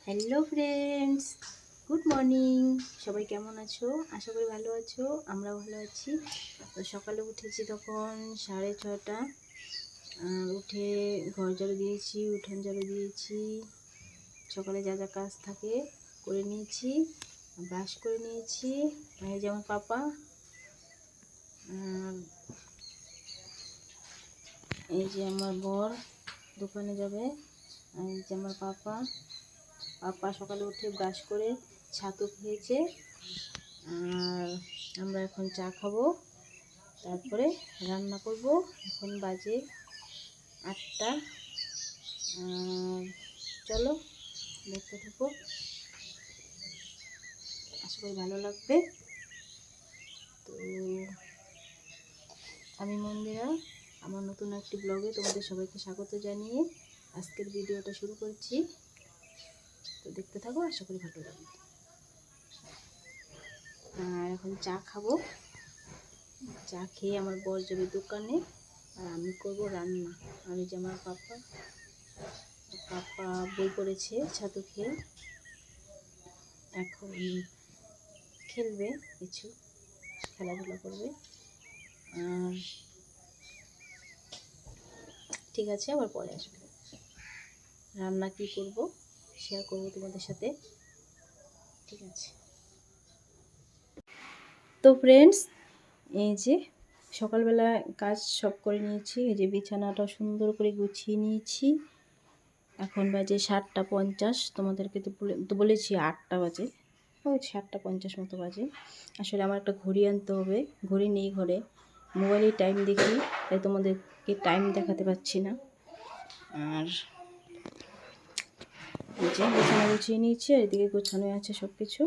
Hello friends, good morning. সবাই কেমন আছো? আশা করি ভালো আছো। আমরাও ভালো আছি। তো সকালে উঠেছি তখন 6:30। উঠে ঘর ঝাড়ু দিয়েছি, উঠান ঝাড়ু দিয়েছি, সকালে যা যা কাজ থাকে করে নিয়েছি, ব্রাশ করে নিয়েছি। এই যে আমার পাপা, এই যে আমার বর দোকানে যাবে, এই যে আমার পাপা সকালে উঠে ব্রাশ করে ছাতু খেয়েছে। আর আমরা এখন চা খাবো, তারপরে রান্না করব। এখন বাজে 8টা। চলো দেখতে থাকো, আশা করি ভালো লাগবে। তো আমি মন্দিরা, আমার নতুন একটি ব্লগে তোমাদের সবাইকে স্বাগত জানিয়ে আজকের ভিডিওটা শুরু করছি। তো দেখতে থাকো, আশা করি ভালো লাগবে। আর এখন চা খাবো। চা খেয়ে আমার বর যাবে দোকানে, আর আমি করব রান্না। আমি যে আমার পাপা বই পড়েছে ছাতু খেয়ে, এখন খেলবে, কিছু খেলাধুলা করবে। আর ঠিক আছে, আবার পরে আসবে। রান্না কি করব শেয়ার করব তোমাদের সাথে, ঠিক আছে? তো ফ্রেন্ডস, এই যে সকালবেলা কাজ সব করে নিয়েছি। এই যে বিছানাটা সুন্দর করে গুছিয়ে নিয়েছি। এখন বাজে 7:50। তোমাদেরকে তো বলেছি 8টা বাজে, ওই 7:50 মতো বাজে। আসলে আমার একটা ঘড়ি আনতে হবে, ঘড়ি নেই ঘরে, মোবাইলে টাইম দেখি, তাই তোমাদেরকে টাইম দেখাতে পারছি না। আর এই যে বিছানা গুছিয়ে নিয়েছি, আর এদিকে গোছানো আছে সব কিছু।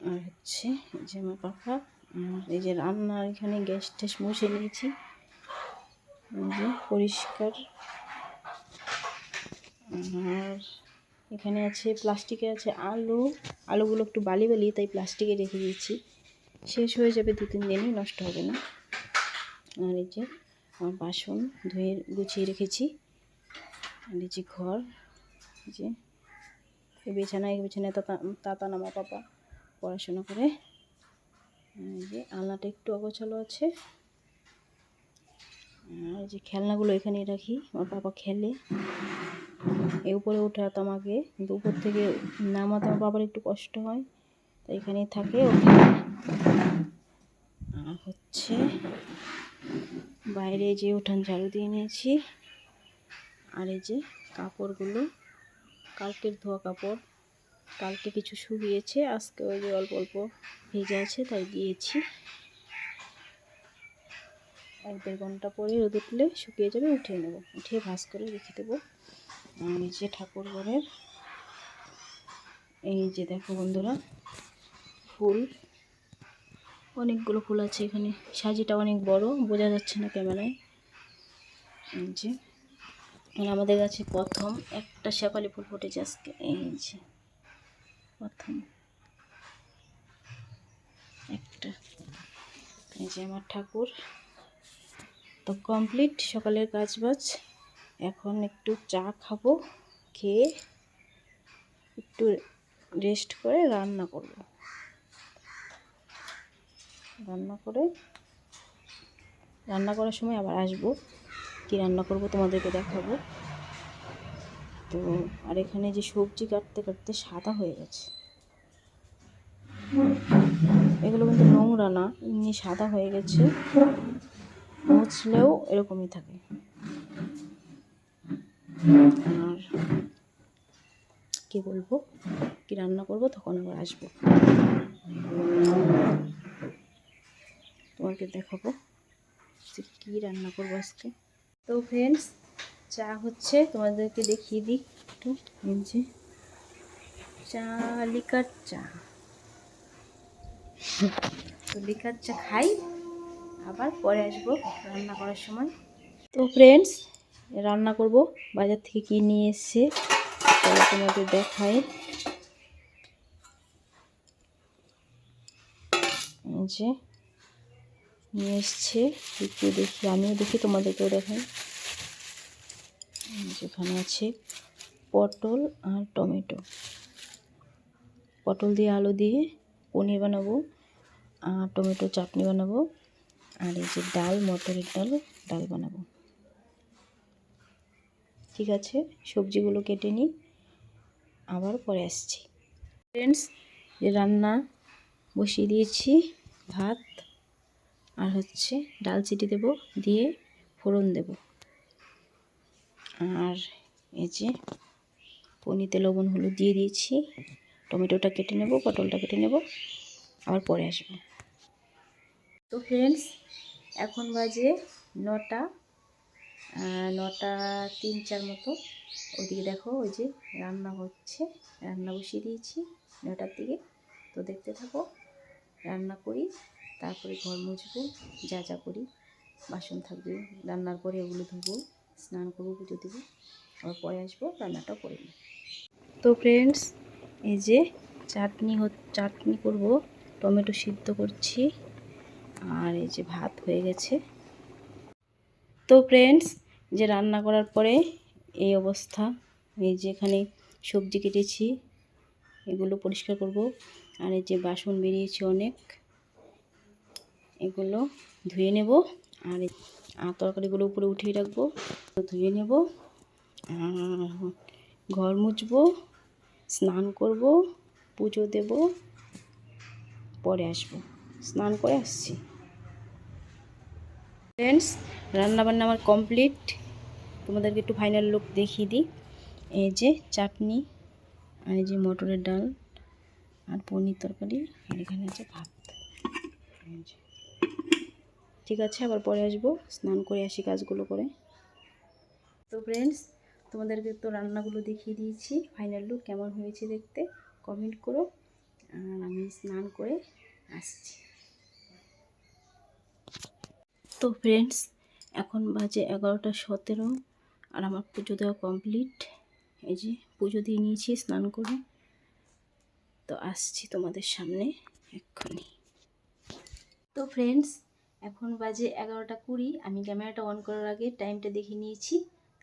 আর হচ্ছে এই যে আমার পাখা, আর এই যে রান্নার এখানে গ্যাস ট্যাস মুছে নিয়েছি, এই যে পরিষ্কার। আর এখানে আছে প্লাস্টিকে আছে আলুগুলো একটু বালি তাই প্লাস্টিকে রেখে দিয়েছি, শেষ হয়ে যাবে 2-3 দিনই, নষ্ট হবে না। আর এই যে আমার বাসন ধুয়ে গুছিয়ে রেখেছি। আর এই যে ঘর, এই যে বিছানায় তাতা নামা পাপা পড়াশোনা করে। এই যে আলনাটা একটু অগোছালো আছে। আর যে খেলনাগুলো এখানে রাখি, আমার পাপা খেলে। এই উপরে উঠাতাম আগে, কিন্তু উপর থেকে নামাতে আমার বাবার একটু কষ্ট হয়, তাই এখানেই থাকে। আর হচ্ছে বাইরে যে উঠান ঝাড়ু দিয়ে নিয়েছি। আর এই যে কাপড়গুলো, কালকের ধোয়া কাপড়, কালকে কিছু শুকিয়েছে, আজকে ওই যে অল্প অল্প ভেজে আছে তাই দিয়েছি। 1-1.5 ঘন্টা পরে রোদ উঠলে শুকিয়ে যাবে, উঠিয়ে নেব, উঠিয়ে ভাঁজ করে রেখে দেবো। আর এই যে ঠাকুর ঘরের, এই যে দেখো বন্ধুরা, ফুল, অনেকগুলো ফুল আছে এখানে। সাজিটা অনেক বড়, বোঝা যাচ্ছে না ক্যামেরায়। এই যে আমাদের কাছে প্রথম একটা শেফালি ফুল ফুটেছে আজকে, এই যে প্রথম একটা। এই যে আমার ঠাকুর। তো কমপ্লিট সকালের কাজবাজ। এখন একটু চা খাবো, খেয়ে একটু রেস্ট করে রান্না করব। রান্না করার সময় আবার আসবো, কি রান্না করব তোমাদেরকে দেখাবো। তো আর এখানে যে সবজি কাটতে কাটতে সাদা হয়ে গেছে, এগুলো কিন্তু নোংরা না, এমনি সাদা হয়ে গেছে, মুছলেও এরকমই থাকে। আর কি বলবো, কি রান্না করব তখন আবার আসবো, তোমাকে দেখাবো যে কী রান্না করবো আজকে। তো ফ্রেন্ডস, চা হচ্ছে, তোমাদেরকে দেখিয়ে দিই একটু। এই যে চা, লিকার চা। তো লিকার চা খাই, আবার পরে আসবো রান্না করার সময়। তো ফ্রেন্ডস, রান্না করব, বাজার থেকে কি নিয়ে এসছে তাহলে তোমাদের দেখাই। এই যে নিয়ে এসছে, একটু দেখি, আমিও দেখি, তোমাদেরকেও দেখাই। যেখানে আছে পটল আর টমেটো। পটল দিয়ে আলু দিয়ে পনির বানাবো, আর টমেটো চাটনি বানাবো, আর এই যে ডাল, মটরের ডাল বানাবো। ঠিক আছে, সবজিগুলো কেটে নিই, আবার পরে আসছি। ফ্রেন্ডস, যে রান্না বসিয়ে দিয়েছি, ভাত আর হচ্ছে ডাল চিটি দেব, দিয়ে ফোড়ন দেব। আর এই যে পনিতে লবণ হলুদ দিয়ে দিয়েছি। টমেটোটা কেটে নেব, পটলটা কেটে নেব, আবার পরে আসবো। তো ফ্রেন্ডস, এখন বাজে 9টা 3-4 মতো। ওইদিকে দেখো, ওই যে রান্না হচ্ছে, রান্না বসিয়ে দিয়েছি 9টার দিকে। তো দেখতে থাকো, রান্না করি, তারপরে ঘর মুছবো, যা যা করি, বাসন থাকবে রান্নার পরে ওগুলো ধুবো, স্নান করবো, পুজো দেবো, আবার পরে আসবো, রান্নাটা করে নিই। তো ফ্রেন্ডস, এই যে চাটনি করব, টমেটো সিদ্ধ করছি, আর এই যে ভাত হয়ে গেছে। তো ফ্রেন্ডস, যে রান্না করার পরে এই অবস্থা, এই যে এখানে সবজি কেটেছি, এগুলো পরিষ্কার করব, আর এই যে বাসন বেরিয়েছে অনেক, এগুলো ধুয়ে নেব, আর তরকারিগুলো উপরে উঠিয়ে রাখবো, ধুয়ে নেব, ঘর মুছবো, স্নান করব, পুজো দেব, পরে আসবো, স্নান করে আসছি। ফ্রেন্ডস, রান্নাবান্না আমার কমপ্লিট, তোমাদেরকে একটু ফাইনাল লুক দেখিয়ে দিই। এই যে চাটনি, আর এই যে মটরের ডাল, আর পনির তরকারি, আর এখানে আছে ভাত। ঠিক আছে, আবার পরে আসবো, স্নান করে আসি কাজগুলো করে। তো ফ্রেন্ডস, তোমাদেরকে তো রান্নাগুলো দেখিয়ে দিয়েছি, ফাইনাল লুক কেমন হয়েছে দেখতে কমেন্ট করো, আর আমি স্নান করে আসছি। তো ফ্রেন্ডস, এখন বাজে 11টা 17, আর আমার পুজো দেওয়া কমপ্লিট। এই যে পুজো দিয়ে নিয়েছি স্নান করে, তো আসছি তোমাদের সামনে এক্ষুনি। তো ফ্রেন্ডস, এখন বাজে 11টা 20, আমি ক্যামেরাটা অন করার আগে টাইমটা দেখে নিয়েছি।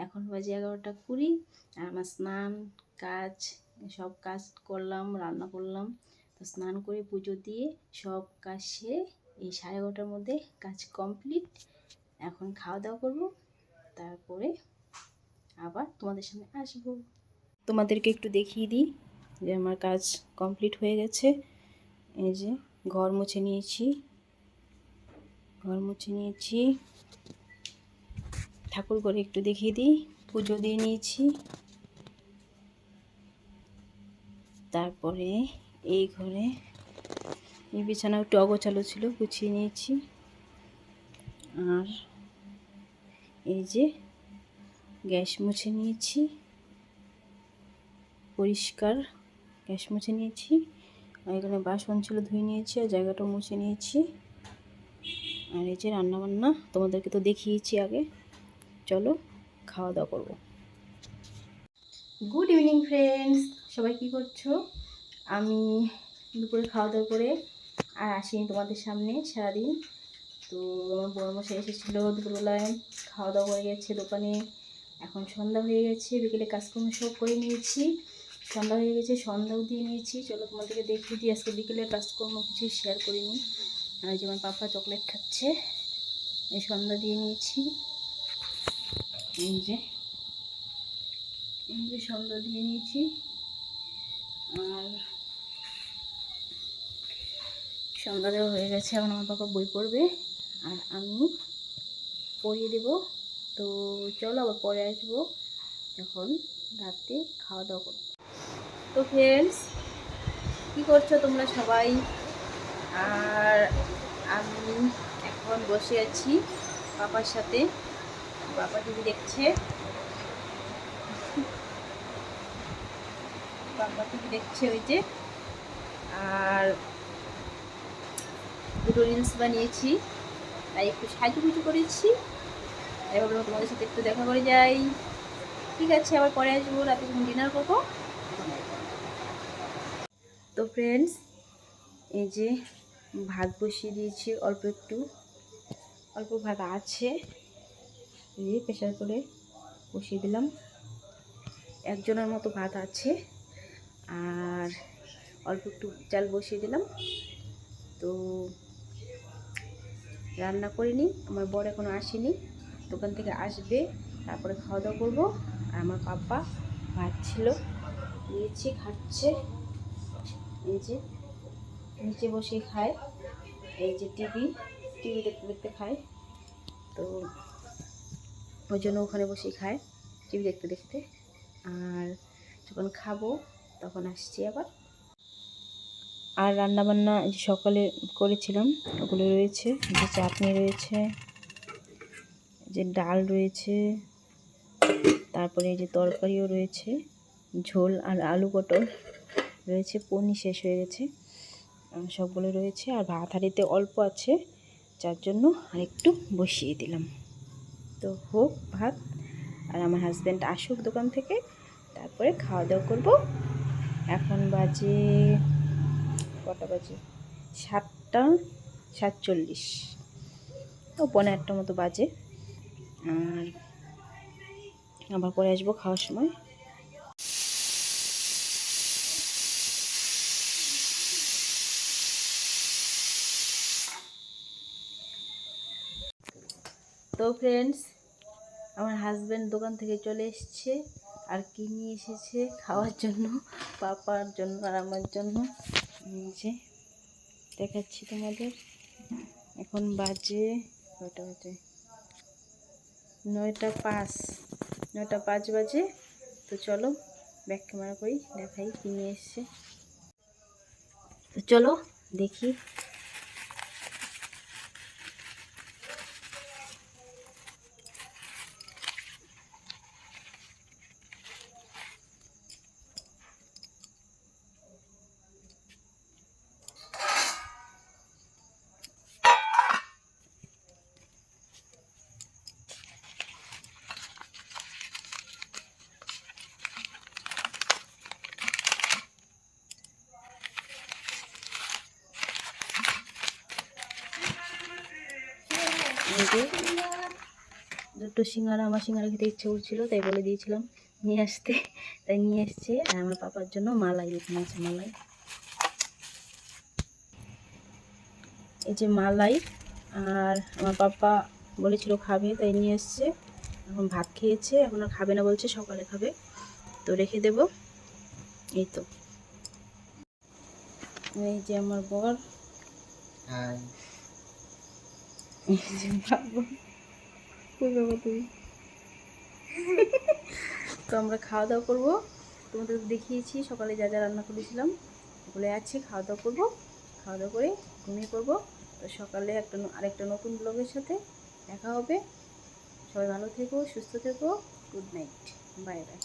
এখন বাজে 11টা 20, আর আমার স্নান কাজ, সব কাজ করলাম, রান্না করলাম, তো স্নান করে পুজো দিয়ে সব কাজ সেরে এই 11:30টার মধ্যে কাজ কমপ্লিট। এখন খাওয়া দাওয়া করবো, তারপরে আবার তোমাদের সামনে আসবো। তোমাদেরকে একটু দেখিয়ে দিই যে আমার কাজ কমপ্লিট হয়ে গেছে। এই যে ঘর মুছে নিয়েছি, ঠাকুর ঘরে একটু দেখিয়ে দিই, পুজো দিয়ে নিয়েছি, তারপরে এই ঘরে এই বিছানা একটু অগোছালো ছিল, গুছিয়ে নিয়েছি, আর এই যে গ্যাস মুছে নিয়েছি, পরিষ্কার গ্যাস মুছে নিয়েছি, আর এখানে বাসন ছিল ধুয়ে নিয়েছি, আর জায়গাটাও মুছে নিয়েছি, আর এই যে রান্নাবান্না তোমাদেরকে তো দেখিয়েছি আগে। চলো খাওয়া দাওয়া করবো। গুড ইভিনিং ফ্রেন্ডস, সবাই কি করছো? আমি দুপুরে খাওয়া দাওয়া করে আর আসিনি তোমাদের সামনে সারাদিন। তো আমার বড়মশাই এসেছিলো দুপুরবেলায়, খাওয়া দাওয়া হয়ে গেছে দোকানে, এখন সন্ধ্যা হয়ে গেছে, বিকেলে কাজকর্ম সব করে নিয়েছি, সন্ধ্যা হয়ে গেছে, সন্ধ্যাও দিয়ে নিয়েছি। চলো তোমাদেরকে দেখিয়ে দিই, আজকে বিকেলের কাজকর্ম কিছুই শেয়ার করিনি। আর যেমন পাপা চকলেট খাচ্ছে, এই সন্ধ্যা দিয়ে নিয়েছি, এই যে সন্ধ্যা দিয়ে নিয়েছি, আর সন্ধ্যা দেওয়া হয়ে গেছে। এখন আমার পাপা বই পড়বে, আর আমি পড়িয়ে দেব। তো চলো আবার পরে আসবো যখন রাতে খাওয়া দাওয়া করবো। তো ফ্রেন্ডস, কী করছো তোমরা সবাই? আর আমি এখন বসে আছি পাপার সাথে, পাপা টিভি দেখছে, ওই যে, আর দুটো রিলস বানিয়েছি, তাই একটু সাজুগুজু করেছি, তাই ভাবলাম তোমাদের সাথে একটু দেখা করে যাই। ঠিক আছে, আবার পরে আসবো, রাতে যখন ডিনার করবো। তো ফ্রেন্ডস, এই যে ভাত বসিয়ে দিয়েছি, অল্প ভাত আছে, এই প্রেশার করে বসিয়ে দিলাম। একজনের মতো ভাত আছে, আর অল্প একটু চাল বসিয়ে দিলাম। তো রান্না করিনি, আমার বর এখনও আসেনি, দোকান থেকে আসবে, তারপরে খাওয়া দাওয়া করবো। আর আমার পাপা ভাত ছিল দিয়েছি, খাচ্ছে। এই যে নিচে বসে খায়, এই যে টিভি দেখতে দেখতে খায়। তো ওই জন্য ওখানে বসে খায় টিভি দেখতে দেখতে। আর যখন খাবো তখন আসছি আবার। আর রান্নাবান্না যে সকালে করেছিলাম ওগুলো রয়েছে, যে চাটনি রয়েছে, যে ডাল রয়েছে, তারপরে এই যে তরকারিও রয়েছে, ঝোল আর আলু পটল রয়েছে, পনির শেষ হয়ে গেছে, সবগুলো রয়েছে। আর ভাত হাঁড়িতে অল্প আছে, যার জন্য আর একটু বসিয়ে দিলাম। তো হোক ভাত, আর আমার হাজব্যান্ড আসুক দোকান থেকে, তারপরে খাওয়া দাওয়া করবো। এখন বাজে কটা বাজে, 7:47, ও 7:45 মতো বাজে। আর আবার পরে আসবো খাওয়ার সময়। তো ফ্রেন্ডস, আমার হাজব্যান্ড দোকান থেকে চলে এসছে, আর কি নিয়ে এসেছে খাওয়ার জন্য, পাপার জন্য আর আমার জন্য। যে দেখাচ্ছি তোমাদের, এখন বাজে কটা বাজে, 9:05 বাজে। তো চলো ব্যাক ক্যামেরা করি, দেখাই কি নিয়ে এসছে। তো চলো দেখি। দুটো সিঙ্গারা, আমার সিঙ্গারা খেতে ইচ্ছে করছিল, তাই বলে দিয়েছিলাম নিয়ে আসতে, তাই নিয়ে এসছে। আর আমার পাপার জন্য মালাই, এখানে আছে মালাই, এই যে মালাই। আর আমার পাপা বলেছিল খাবে, তাই নিয়ে এসছে। এখন ভাত খেয়েছে, এখন আর খাবে না বলছে, সকালে খাবে, তো রেখে দেব। এই তো, এই যে আমার বর, এই যে বাবু, তুমি। তো আমরা খাওয়া দাওয়া করবো, তোমাদের দেখিয়েছি সকালে যা যা রান্না করেছিলাম ওগুলো আছে। খাওয়া দাওয়া করবো, খাওয়া দাওয়া করে ঘুমিয়ে পড়বো। তো সকালে আরেকটা নতুন ব্লগের সাথে দেখা হবে। সবাই ভালো থেকো, সুস্থ থেকো, গুড নাইট, বাই বাই।